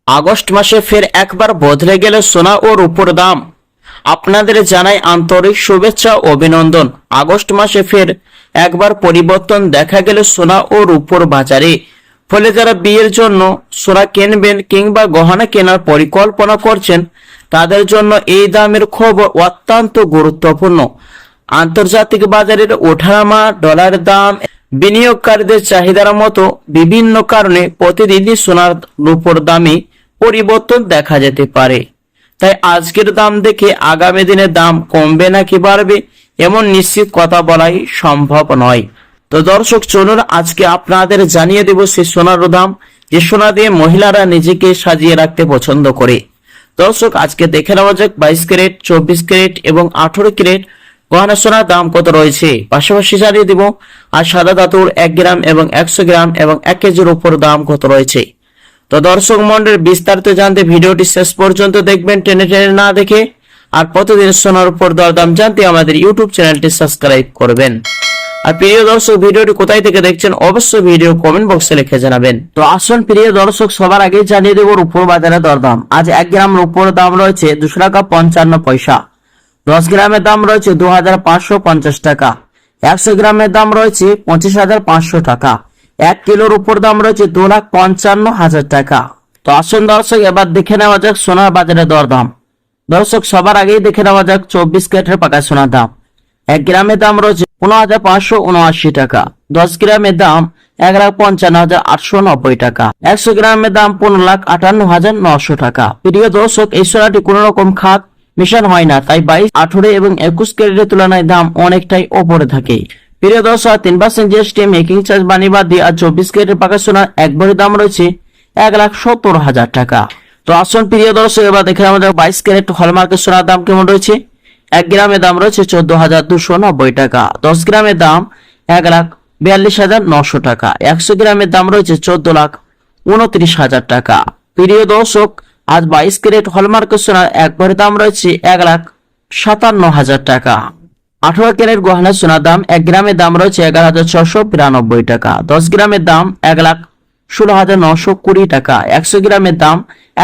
August মাসে ফের একবার বদলে গেল সোনা ও রূপোর দাম। আপনাদের জানাই আন্তরিক শুভেচ্ছা ও অভিনন্দন। আগস্ট মাসে ফের একবার পরিবর্তন দেখা গেল সোনা ও রূপোর বাজারে। ফলে যারা বিয়ের জন্য সোনা কিনবেন কিংবা গহনা কেনার পরিকল্পনা করছেন তাদের জন্য এই দামের খবর অত্যন্ত গুরুত্বপূর্ণ। আন্তর্জাতিক বাজারের ওঠানামা, ডলারের দাম, বিনিয়োগকারীদের চাহিদার মতো বিভিন্ন কারণে প্রতিদিনই সোনার রূপোর দামে পরিবর্তন দেখা যেতে পারে। তাই আজকের দাম দেখে আগামী দিনে দাম কমবে নাকি বাড়বে এমন নিশ্চিত কথা বলাই সম্ভব নয়। তো দর্শক চলুন আজকে আপনাদের জানিয়ে দেব সেই সোনার দাম, যে সোনা দিয়ে মহিলারা নিজেকে সাজিয়ে রাখতে পছন্দ করে। দর্শক আজকে দেখে নেওয়া যাক 22 ক্যারেট, 24 ক্যারেট এবং 18 ক্যারেট গহনা সোনার দাম কত রয়েছে। পাশাপাশি জানিয়ে দেব আর সাদা ধাতুর 1 গ্রাম এবং 100 গ্রাম এবং 1 কেজির উপর দাম কত রয়েছে। তো দর্শক মন্ডল বিস্তারিত জানতে ভিডিওটি শেষ পর্যন্ত দেখবেন, টেনে টেনে না দেখে। আর প্রতিদিন সোনার উপর দরদাম জানতে আমাদের ইউটিউব চ্যানেলটি সাবস্ক্রাইব করবেন। আর প্রিয় দর্শক ভিডিওটি কোথায় থেকে দেখছেন অবশ্যই ভিডিও কমেন্ট বক্সে লিখে জানাবেন। তো আসুন প্রিয় দর্শক সবার আগে জানিয়ে দেব রূপোর বাজারে দরদাম। আজ 1 গ্রাম রূপোর দাম রয়েছে 200 টাকা 55 পয়সা। 10 গ্রামের দাম রয়েছে 2550 টাকা। 100 গ্রামের দাম রয়েছে 25,500 টাকা। 1 কিলোর উপর দাম রয়েছে 2,55,000 টাকা। তো আসুন দর্শক এবার দেখে নেওয়া যাক সোনার বাজারে দরদাম। দর্শক সবার আগেই দেখে নেওয়া যাক 24 ক্যারেটের পাকা সোনার দাম। 1 গ্রামের দাম রয়েছে 15,579 টাকা। 10 গ্রামের দাম 1,55,890 টাকা। 100 গ্রামের দাম 15,58,900 টাকা। প্রিয় দর্শক এই সোনাটি কোন রকম খাত মিশানো হয় না, তাই 22, 18 এবং 21 ক্যারেটের তুলনায় দাম অনেকটাই ওপরে থাকে। প্রিয় দর্শক 3% জিএসটি মেকিং চার্জ বানি বাদ দিয়ে আর 24 ক্যারেটের পাকা সোনার এক ভরির দাম রয়েছে 1,70,000 টাকা। তো আসুন প্রিয় দর্শক এবার দেখে আমাদের 22 ক্যারেট হলমার্কের সোনার দাম কেমন রয়েছে। 1 গ্রামের দাম রয়েছে 14,290 টাকা। 10 গ্রামের দাম 1,42,900 টাকা। 100 গ্রামের দাম রয়েছে 14,29,000 টাকা। প্রিয় দর্শক আজ 22 ক্যারেট হলমার্কের সোনার এক ভরির দাম রয়েছে 1,57,000 টাকা। 18 ক্যারেট গহনা সোনার দাম 1 গ্রামের দাম রয়েছে 11,692 টাকা। 10 গ্রামের দাম 1,16,920 টাকা। 100 গ্রামের দাম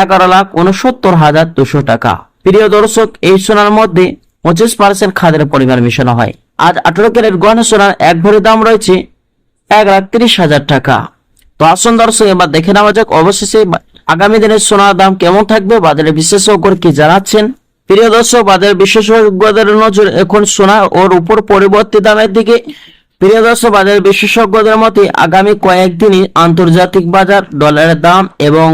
11,69,200 টাকা। প্রিয় দর্শক এই সোনার মধ্যে 25% খাদের পরিমাণ মেশানো হয়। আজ 18 ক্যারেট গহনা সোনার এক ভরির দাম রয়েছে 1,30,000 টাকা। তো আসুন দর্শক এবার দেখে নেওয়া যাক অবশেষে আগামী দিনের সোনার দাম কেমন থাকবে, বাজারে বিশেষজ্ঞরা কি জানাচ্ছেন। প্রিয় দর্শক বাজার বিশেষজ্ঞদের নজর এখন সোনা ও রূপোর পরিবর্তিত দামের দিকে। প্রিয় দর্শক বাজার বিশেষজ্ঞদের মতে আগামী কয়েকদিনই আন্তর্জাতিক বাজার, ডলারের দাম এবং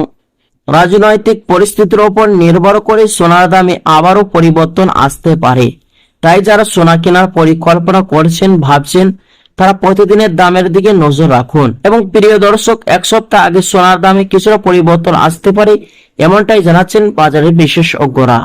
রাজনৈতিক পরিস্থিতির উপর নির্ভর করে সোনার দামে আবারও পরিবর্তন আসতে পারে। তাই যারা সোনা কেনার পরিকল্পনা করছেন, ভাবছেন, তারা প্রতিদিনের দামের দিকে নজর রাখুন। এবং প্রিয় দর্শক 1 সপ্তাহ আগে সোনার দামে কিছুটা পরিবর্তন আসতে পারে এমনটাই জানাচ্ছেন বাজারের বিশেষজ্ঞরা।